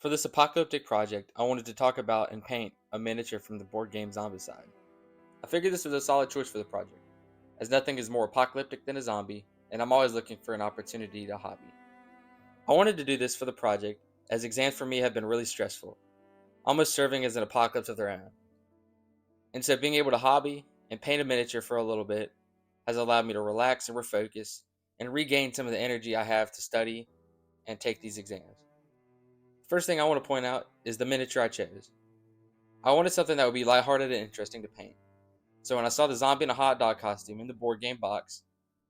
For this apocalyptic project, I wanted to talk about and paint a miniature from the board game Zombicide. I figured this was a solid choice for the project, as nothing is more apocalyptic than a zombie, and I'm always looking for an opportunity to hobby. I wanted to do this for the project, as exams for me have been really stressful, almost serving as an apocalypse of their own. And so being able to hobby and paint a miniature for a little bit has allowed me to relax and refocus and regain some of the energy I have to study and take these exams. First thing I want to point out is the miniature I chose. I wanted something that would be lighthearted and interesting to paint. So when I saw the zombie in a hot dog costume in the board game box,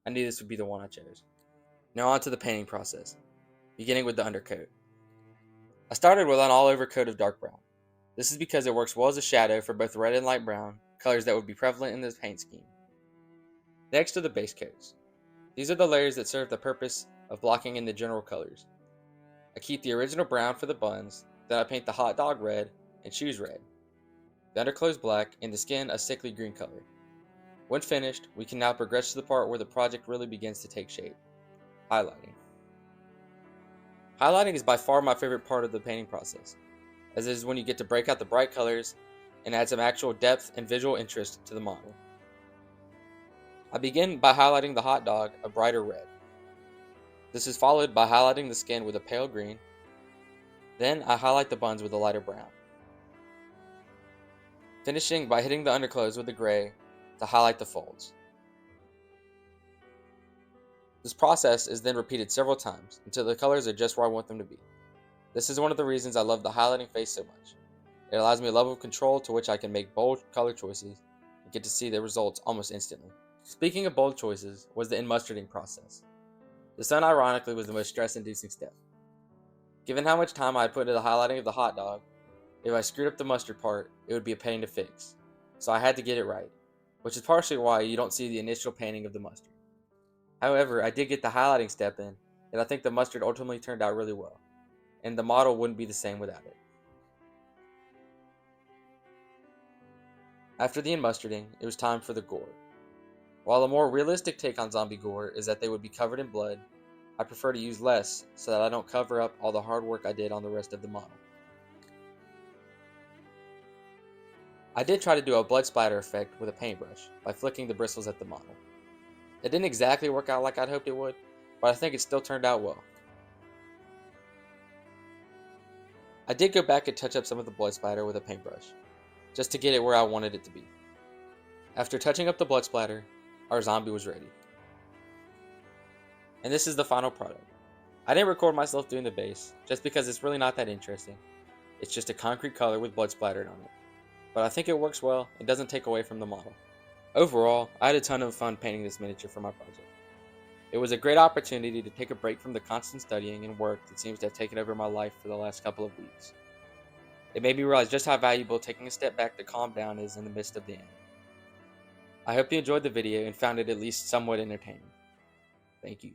I knew this would be the one I chose. Now on to the painting process, beginning with the undercoat. I started with an all-over coat of dark brown. This is because it works well as a shadow for both red and light brown, colors that would be prevalent in this paint scheme. Next are the base coats. These are the layers that serve the purpose of blocking in the general colors. I keep the original brown for the buns, then I paint the hot dog red and shoes red, the underclothes black, and the skin a sickly green color. When finished, we can now progress to the part where the project really begins to take shape, highlighting. Highlighting is by far my favorite part of the painting process, as it is when you get to break out the bright colors and add some actual depth and visual interest to the model. I begin by highlighting the hot dog a brighter red. This is followed by highlighting the skin with a pale green. Then I highlight the buns with a lighter brown. Finishing by hitting the underclothes with a gray to highlight the folds. This process is then repeated several times until the colors are just where I want them to be. This is one of the reasons I love the highlighting phase so much. It allows me a level of control to which I can make bold color choices and get to see the results almost instantly. Speaking of bold choices was the mustarding process. This unironically was the most stress-inducing step. Given how much time I had put into the highlighting of the hot dog, if I screwed up the mustard part, it would be a pain to fix. So I had to get it right, which is partially why you don't see the initial painting of the mustard. However, I did get the highlighting step in, and I think the mustard ultimately turned out really well, and the model wouldn't be the same without it. After the mustarding, it was time for the gore. While a more realistic take on zombie gore is that they would be covered in blood, I prefer to use less so that I don't cover up all the hard work I did on the rest of the model. I did try to do a blood splatter effect with a paintbrush by flicking the bristles at the model. It didn't exactly work out like I'd hoped it would, but I think it still turned out well. I did go back and touch up some of the blood splatter with a paintbrush, just to get it where I wanted it to be. After touching up the blood splatter, our zombie was ready. And this is the final product. I didn't record myself doing the base, just because it's really not that interesting. It's just a concrete color with blood splattered on it. But I think it works well and doesn't take away from the model. Overall, I had a ton of fun painting this miniature for my project. It was a great opportunity to take a break from the constant studying and work that seems to have taken over my life for the last couple of weeks. It made me realize just how valuable taking a step back to calm down is in the midst of the end. I hope you enjoyed the video and found it at least somewhat entertaining. Thank you.